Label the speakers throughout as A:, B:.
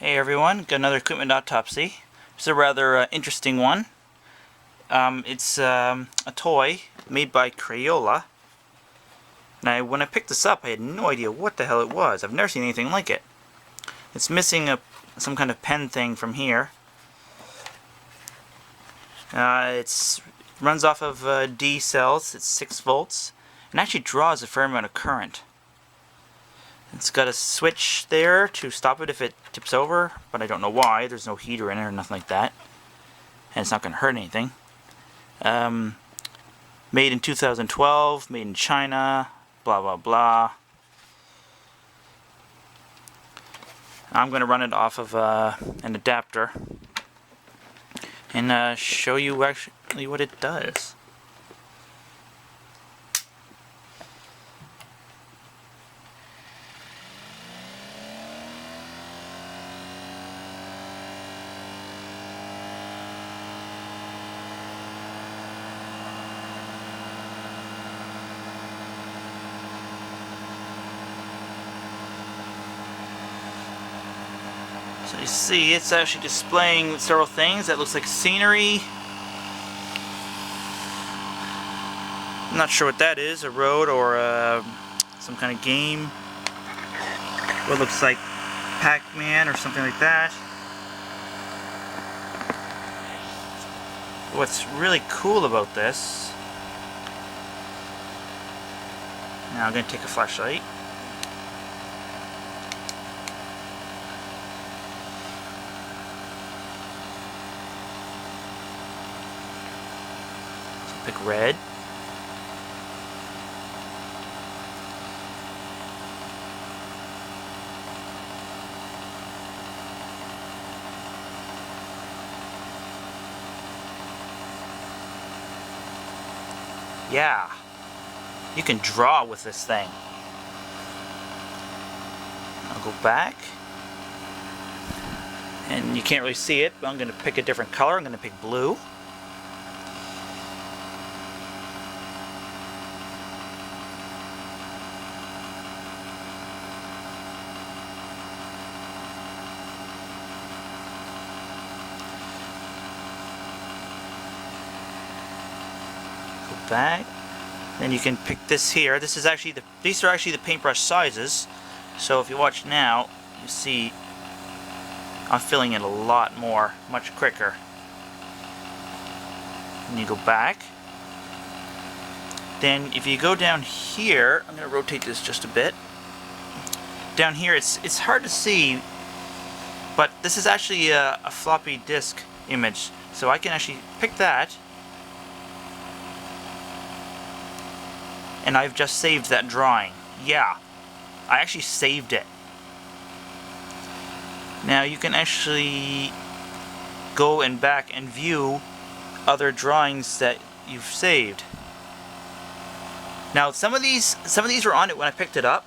A: Hey everyone, got another equipment autopsy. It's a rather interesting one. It's a toy made by Crayola. Now, when I picked this up, I had no idea what the hell it was. I've never seen anything like it. It's missing some kind of pen thing from here. It runs off of D cells. It's 6 volts, and actually draws a fair amount of current. It's got a switch there to stop it if it tips over, but I don't know why. There's no heater in it or nothing like that. And it's not going to hurt anything. Made in 2012, made in China, blah blah blah. I'm going to run it off of an adapter and show you actually what it does. So you see, it's actually displaying several things. That looks like scenery. I'm not sure what that is, a road or some kind of game. What looks like Pac-Man or something like that. What's really cool about this, now I'm going to take a flashlight. Pick red. Yeah, you can draw with this thing. I'll go back, and you can't really see it, but I'm going to pick a different color. I'm going to pick blue. Back, then you can pick this here. These are actually the paintbrush sizes. So if you watch now, you see I'm filling in a lot more, much quicker. And you go back. Then if you go down here, I'm going to rotate this just a bit. Down here, it's hard to see, but this is actually a floppy disk image. So I can actually pick that. And I've just saved that drawing. Yeah, I actually saved it. Now you can actually go and back and view other drawings that you've saved. Now some of these were on it when I picked it up.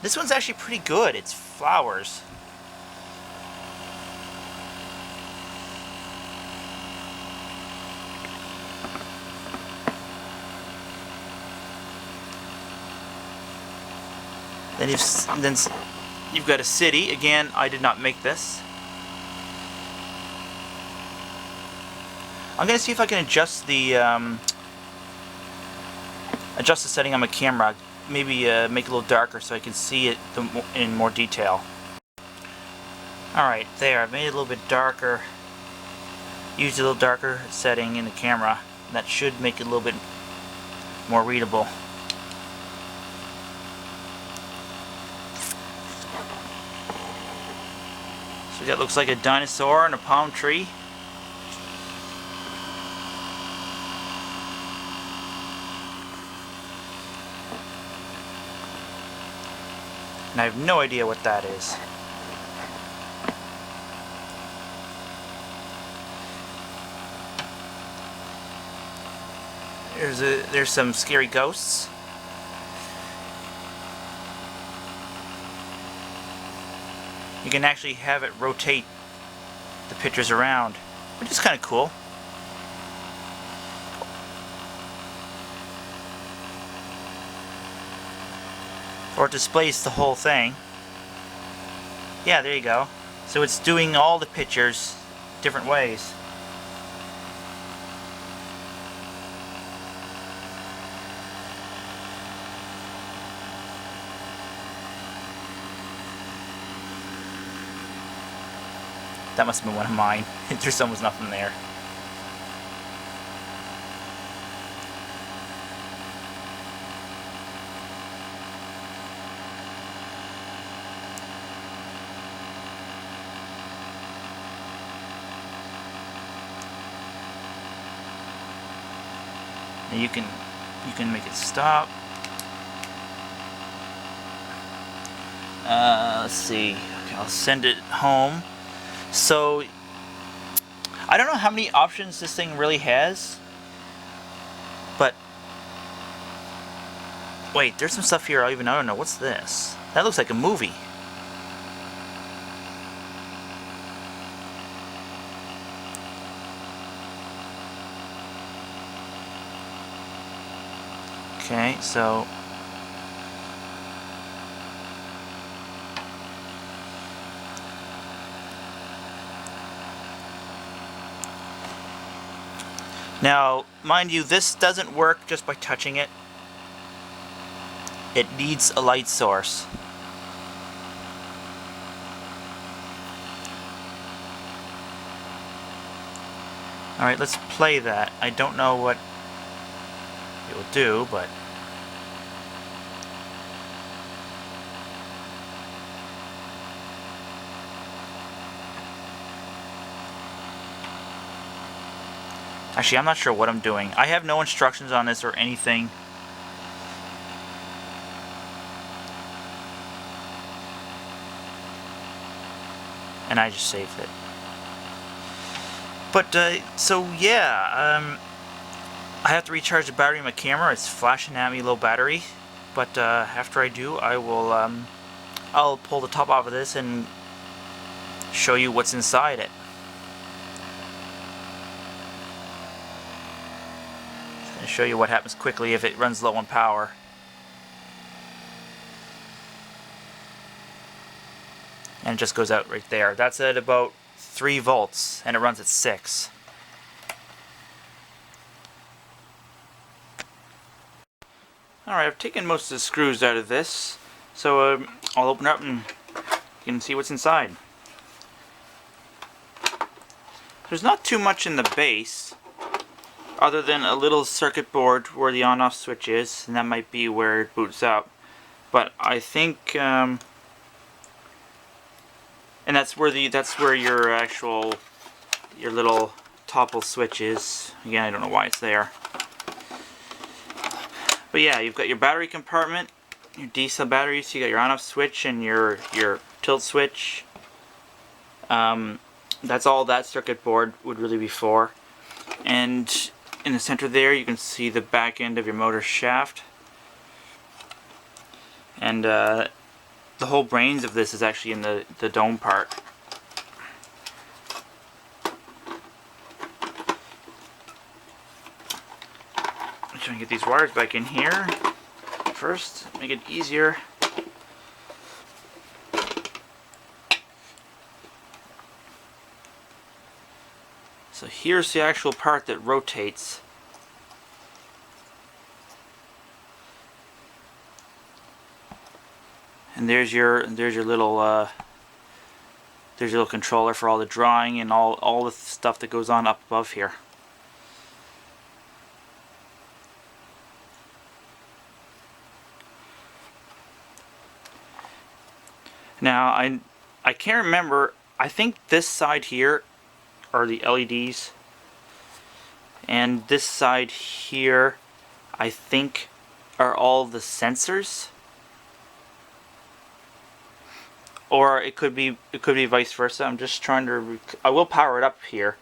A: This one's actually pretty good. It's flowers. Then you've got a city. Again, I did not make this. I'm going to see if I can adjust the setting on my camera. Maybe make it a little darker so I can see it in more detail. Alright, there. I've made it a little bit darker. Used a little darker setting in the camera. That should make it a little bit more readable. So that looks like a dinosaur and a palm tree. And I have no idea what that is. There's some scary ghosts. You can actually have it rotate the pictures around, which is kind of cool. Or it displays the whole thing. Yeah, there you go. So it's doing all the pictures different ways. That must have been one of mine. There's almost nothing there. And you can make it stop. Let's see. Okay, I'll send it home. So I don't know how many options this thing really has, but wait, there's some stuff here I don't know. What's this? That looks like a movie. Okay, so now, mind you, this doesn't work just by touching it. It needs a light source. Alright, let's play that. I don't know what it will do, but actually, I'm not sure what I'm doing. I have no instructions on this or anything. And I just saved it. But, so yeah, I have to recharge the battery in my camera. It's flashing at me low battery. But after I do, I will, I'll pull the top off of this and show you what's inside it. Just going to show you what happens quickly if it runs low on power. And it just goes out right there. That's at about 3 volts, and it runs at 6. Alright, I've taken most of the screws out of this, so I'll open it up and you can see what's inside. There's not too much in the base, other than a little circuit board where the on-off switch is, and that might be where it boots up. But I think, and that's where your actual, your little toggle switch is. Again, I don't know why it's there. But yeah, you've got your battery compartment, your diesel battery, so you got your on-off switch and your tilt switch. That's all that circuit board would really be for. And in the center there, you can see the back end of your motor shaft. And the whole brains of this is actually in the dome part. I'm trying to get these wires back in here first, make it easier. So here's the actual part that rotates. And there's your little controller for all the drawing and all the stuff that goes on up above here. Now I can't remember. I think this side here are the LEDs, and this side here I think are all the sensors. Or it could be vice versa. I'm just trying to I will power it up here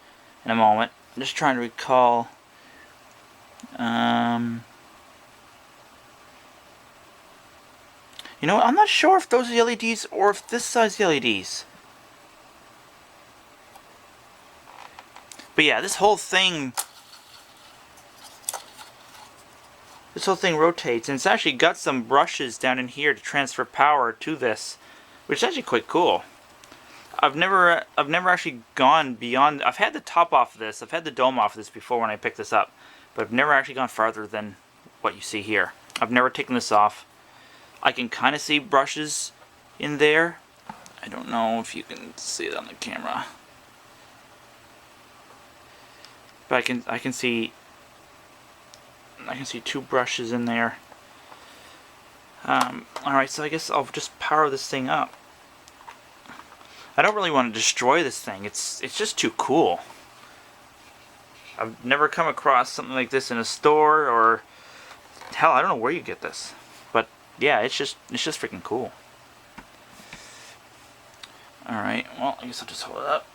A: in a moment. I'm just trying to recall. You know, I'm not sure if those are the LEDs or if this side's the LEDs. But yeah, this whole thing rotates, and it's actually got some brushes down in here to transfer power to this, which is actually quite cool. I've never actually gone beyond. I've had the top off of this. I've had the dome off of this before when I picked this up, but I've never actually gone farther than what you see here. I've never taken this off. I can kind of see brushes in there. I don't know if you can see it on the camera, but I can see two brushes in there. Alright, so I guess I'll just power this thing up. I don't really want to destroy this thing. It's just too cool. I've never come across something like this in a store, or hell, I don't know where you get this. But yeah, it's just freaking cool. Alright, well, I guess I'll just hold it up.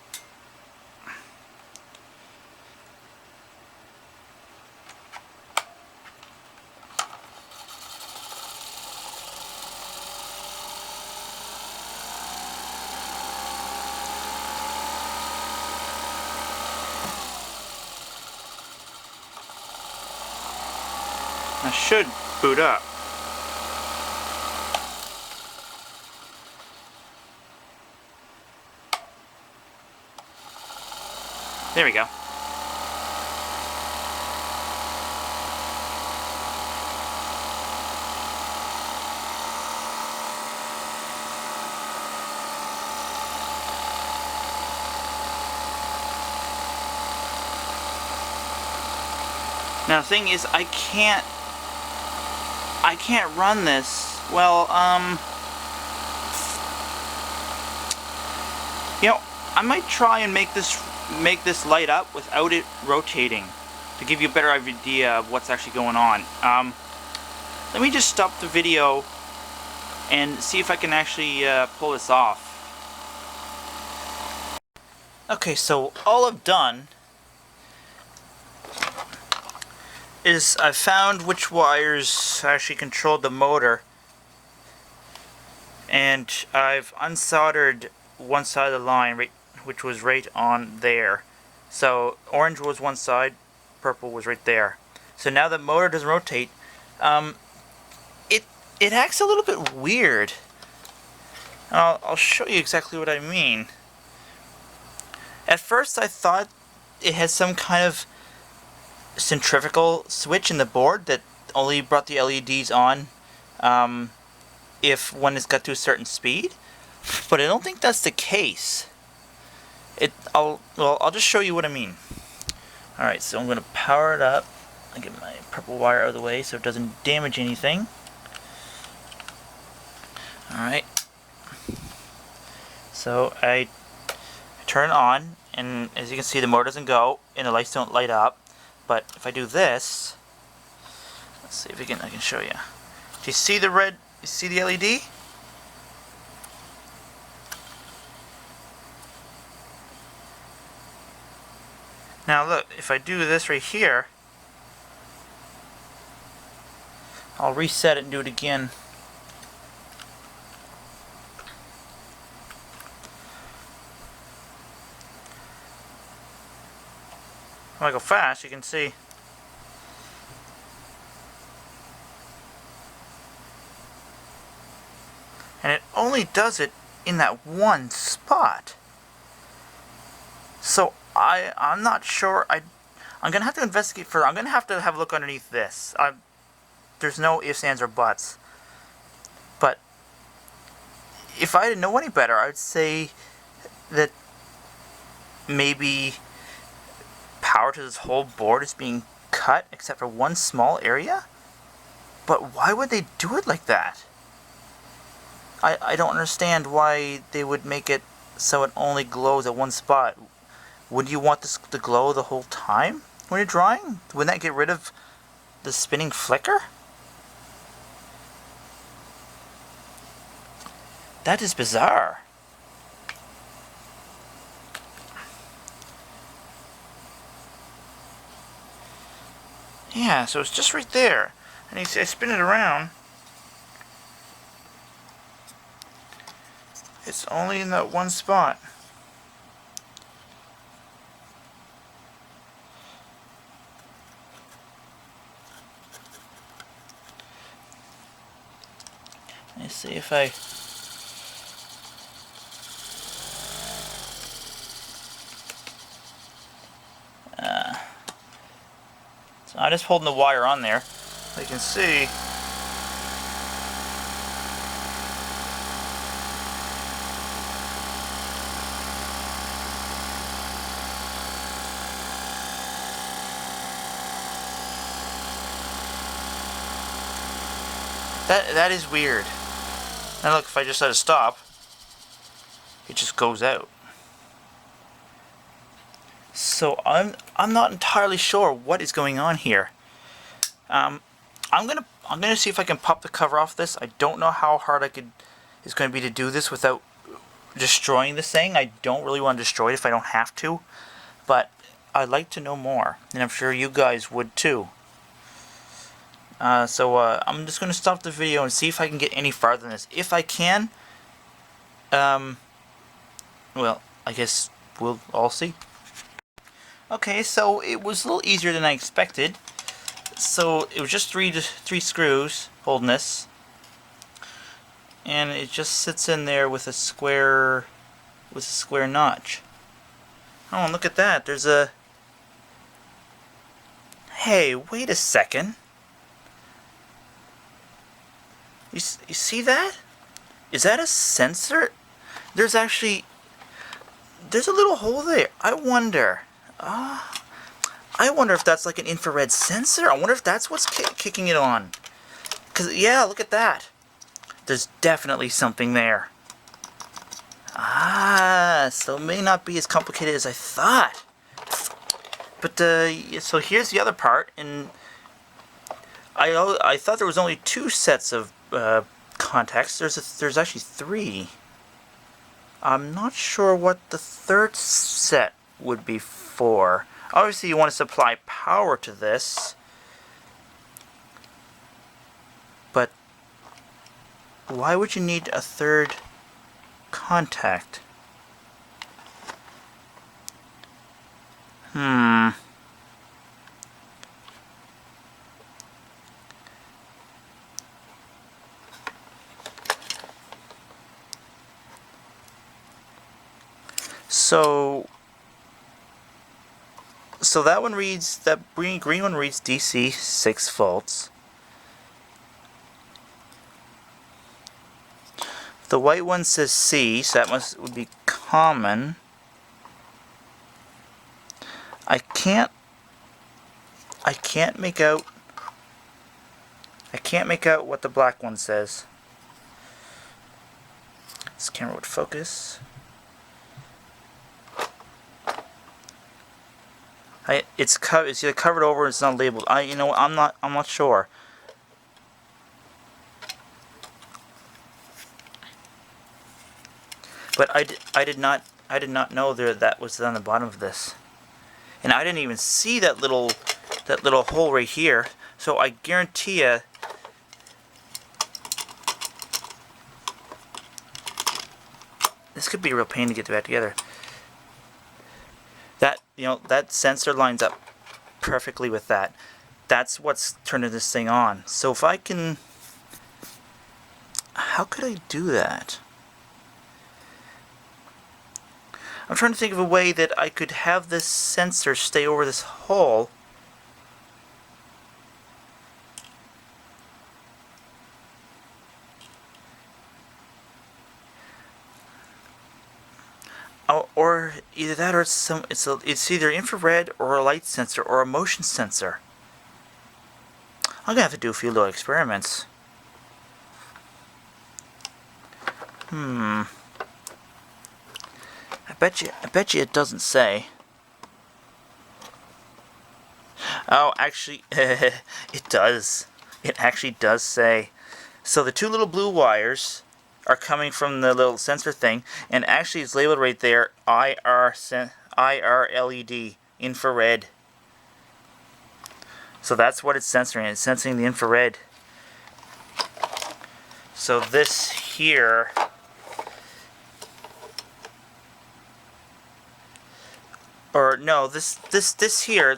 A: I should boot up. There we go. Now the thing is, I can't run this. Well, you know, I might try and make this light up without it rotating to give you a better idea of what's actually going on. Let me just stop the video and see if I can actually pull this off. Okay, so all I've done is I've found which wires actually controlled the motor, and I've unsoldered one side of the line, which was right on there. So orange was one side, purple was right there. So now the motor doesn't rotate. It acts a little bit weird. I'll show you exactly what I mean. At first I thought it had some kind of centrifugal switch in the board that only brought the LEDs on if when it's got to a certain speed, but I don't think that's the case. I'll just show you what I mean. Alright, so I'm going to power it up. I'll get my purple wire out of the way so it doesn't damage anything. Alright, so I turn it on, and as you can see, the motor doesn't go and the lights don't light up. But if I do this, let's see if I can show you. Do you see the red? You see the LED? Now look, if I do this right here, I'll reset it and do it again. When I go fast, you can see. And it only does it in that one spot. So I'm not sure. I'm gonna have to investigate further. I'm gonna have to have a look underneath this. There's no ifs, ands, or buts. But if I didn't know any better, I'd say that maybe power to this whole board is being cut except for one small area. But why would they do it like that? I don't understand why they would make it so it only glows at one spot. Would you want this to glow the whole time when you're drawing? Wouldn't that get rid of the spinning flicker? That is bizarre. Yeah, so it's just right there. And you see I spin it around. It's only in that one spot. Let's see if I... I'm just holding the wire on there. You can see. That is weird. Now look, if I just let it stop, it just goes out. So I'm not entirely sure what is going on here. I'm gonna see if I can pop the cover off this. I don't know how hard it's going to be to do this without destroying this thing. I don't really want to destroy it if I don't have to, but I'd like to know more, and I'm sure you guys would too. So I'm just going to stop the video and see if I can get any farther than this. If I can, well, I guess we'll all see. Okay, so it was a little easier than I expected. So it was just three screws holding this, and it just sits in there with a square notch. Oh, look at that! There's a. Hey, wait a second. You see that? Is that a sensor? There's a little hole there. I wonder if that's like an infrared sensor. I wonder if that's what's kicking it on. Cause yeah, look at that. There's definitely something there. So it may not be as complicated as I thought. But so here's the other part, and I thought there was only 2 sets of contacts. There's actually 3. I'm not sure what the 3rd set would be for. Obviously you want to supply power to this, but why would you need a 3rd contact? So that one reads, that green one reads DC 6 volts. The white one says C, so that would be common. I can't make out what the black one says. This camera would focus. It's either covered over or it's not labeled. I'm not sure. But I did not know that was on the bottom of this, and I didn't even see that little hole right here. So I guarantee you, this could be a real pain to get back together. That sensor lines up perfectly with that. That's what's turning this thing on. So if I can, how could I do that? I'm trying to think of a way that I could have this sensor stay over this hole. Or either that, or it's either infrared or a light sensor or a motion sensor. I'm gonna have to do a few little experiments. I bet you it doesn't say. Oh, actually, it does. It actually does say. So the 2 little blue wires are coming from the little sensor thing, and actually it's labeled right there, IR LED, infrared. So that's what it's censoring. It's sensing the infrared. So this here, or no, this here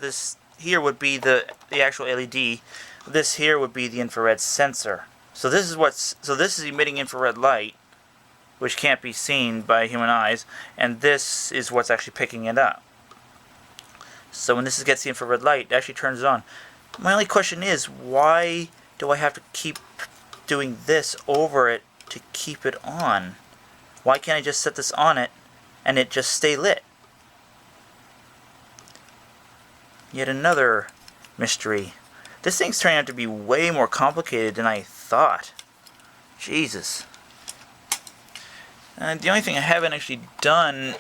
A: would be the actual LED. This here would be the infrared sensor. So this is emitting infrared light, which can't be seen by human eyes, and this is what's actually picking it up. So when this gets the infrared light, it actually turns it on. My only question is, why do I have to keep doing this over it to keep it on? Why can't I just set this on it and it just stay lit? Yet another mystery. This thing's turning out to be way more complicated than I thought. Jesus. The only thing I haven't actually done,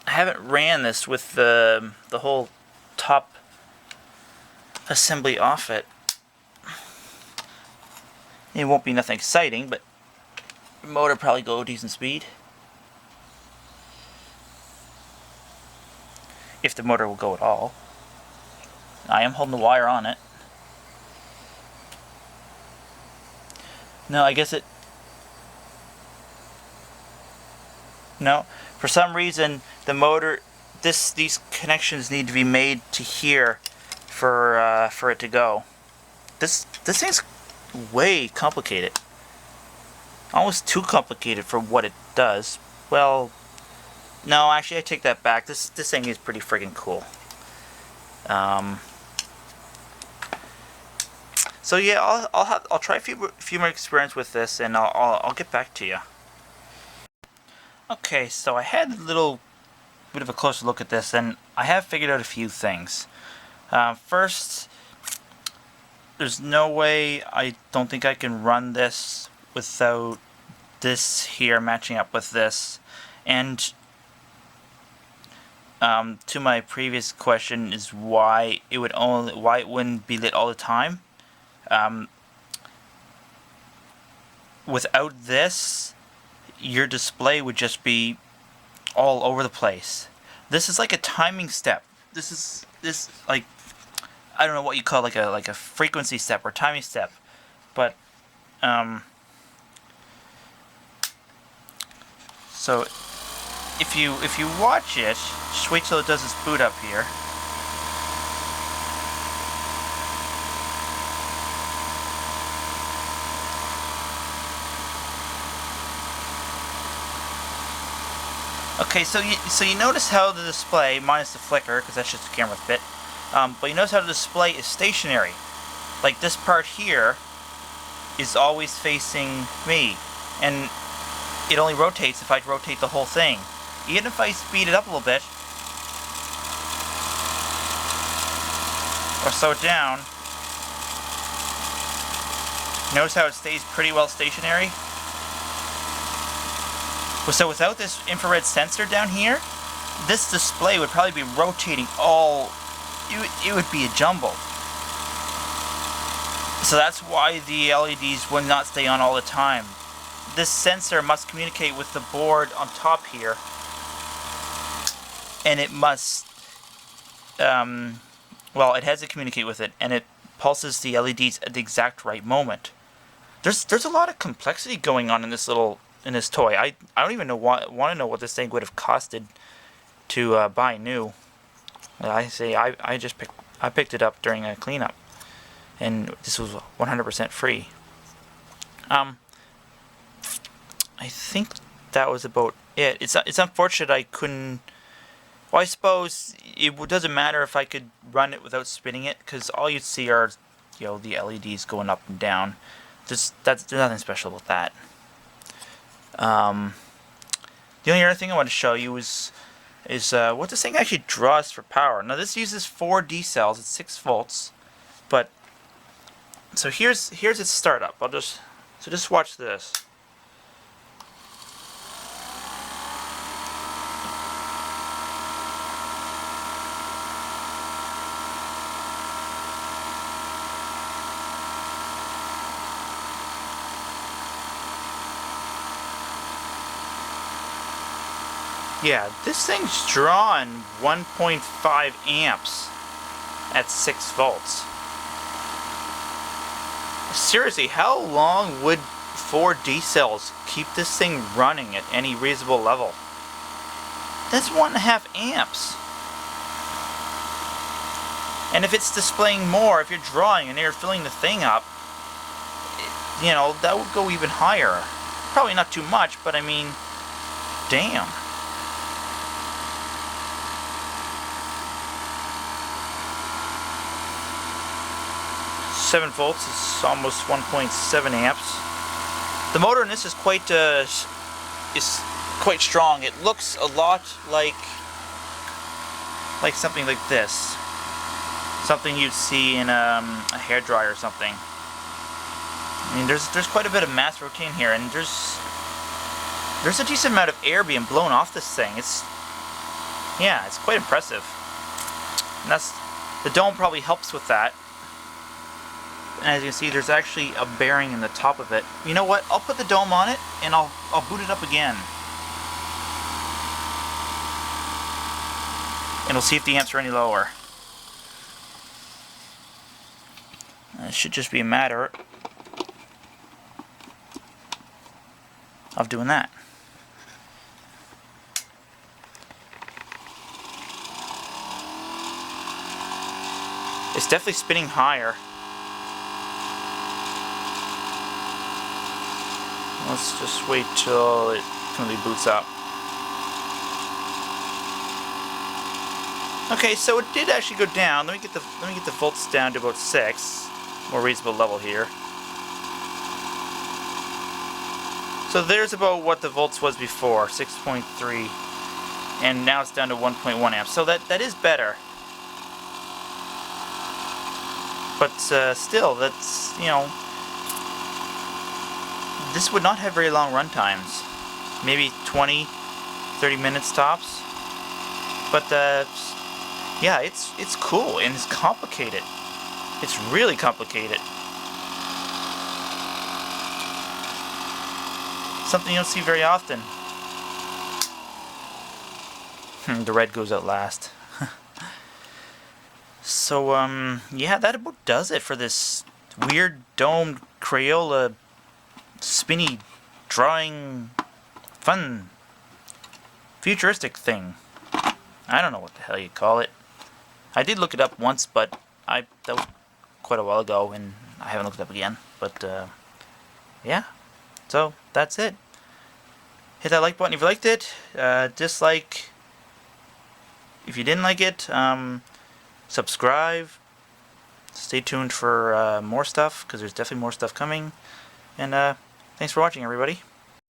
A: I haven't ran this with the whole top assembly off it. It won't be nothing exciting, but the motor probably go decent speed. If the motor will go at all. I am holding the wire on it. No, I guess it... No, for some reason the motor, these connections need to be made to here for it to go. This thing's way complicated. Almost too complicated for what it does. Well, no, actually I take that back. This thing is pretty friggin' cool. So yeah, I'll try a few more experiments with this, and I'll get back to you. Okay, so I had a little bit of a closer look at this, and I have figured out a few things. First, there's no way, I don't think I can run this without this here matching up with this. And to my previous question is why it wouldn't be lit all the time. Without this, your display would just be all over the place. This is like a timing step. This like, I don't know what you call like a frequency step or timing step, but so if you watch it, just wait till it does its boot up here. Okay, so you notice how the display, minus the flicker, because that's just a camera bit, but you notice how the display is stationary. Like this part here is always facing me, and it only rotates if I rotate the whole thing. Even if I speed it up a little bit, or slow it down, notice how it stays pretty well stationary? So without this infrared sensor down here, this display would probably be rotating all... It would be a jumble. So that's why the LEDs would not stay on all the time. This sensor must communicate with the board on top here. And it must... well, it has to communicate with it, and it pulses the LEDs at the exact right moment. There's a lot of complexity going on in this toy. I don't even want to know what this thing would have costed to buy new. I picked it up during a cleanup, and this was 100% free. I think that was about it. It's unfortunate I couldn't. Well, I suppose it doesn't matter if I could run it without spinning it, because all you'd see are, the LEDs going up and down. There's nothing special about that. The only other thing I want to show you is what this thing actually draws for power. Now this uses 4 D cells at 6 volts, but so here's its startup. Just watch this. Yeah, this thing's drawing 1.5 amps at 6 volts. Seriously, how long would 4 D cells keep this thing running at any reasonable level? That's 1.5 amps. And if it's displaying more, if you're drawing and you're filling the thing up, that would go even higher. Probably not too much, but I mean, damn. 7 volts. It's almost 1.7 amps. The motor in this is quite strong. It looks a lot like something like this. Something you'd see in a hairdryer or something. I mean, there's quite a bit of mass rotating here, and there's a decent amount of air being blown off this thing. It's quite impressive. And the dome probably helps with that. And as you can see, there's actually a bearing in the top of it. You know what? I'll put the dome on it, and I'll boot it up again. And we'll see if the amps are any lower. It should just be a matter of doing that. It's definitely spinning higher. Let's just wait till it completely boots up. Okay, so it did actually go down. Let me get the volts down to about 6, more reasonable level here. So there's about what the volts was before, 6.3, and now it's down to 1.1 amps. So that is better. But still, that's, you know, this would not have very long run times. Maybe 20, 30 minutes tops. But yeah, it's cool and it's complicated. It's really complicated. Something you don't see very often. The red goes out last. So, yeah, that about does it for this weird domed Crayola spinny drawing fun futuristic thing. I don't know what the hell you call it. I did look it up once, but that was quite a while ago, and I haven't looked it up again. But, yeah. So, that's it. Hit that like button if you liked it. Dislike if you didn't like it. Subscribe. Stay tuned for more stuff, because there's definitely more stuff coming. And thanks for watching, everybody.